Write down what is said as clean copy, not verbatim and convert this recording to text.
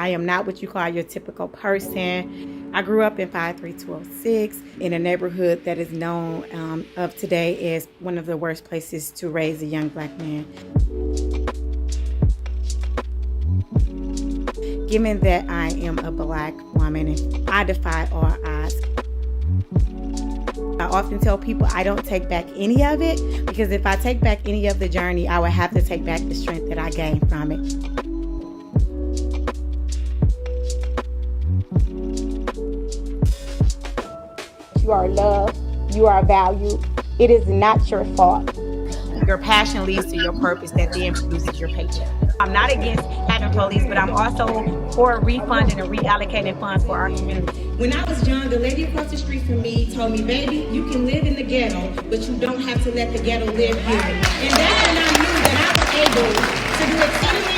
I am not what you call your typical person. I grew up in 53206 in a neighborhood that is known of today as one of the worst places to raise a young black man. Given that I am a black woman, I defy all odds. I often tell people I don't take back any of it, because if I take back any of the journey, I would have to take back the strength that I gained from it. You are loved. You are valued. It is not your fault. Your passion leads to your purpose that then produces your paycheck. I'm not against having police, but I'm also for refunding and reallocating funds for our community. When I was young, the lady across the street from me told me, baby, you can live in the ghetto, but you don't have to let the ghetto live here. And that's when I knew that I was able to do exceedingly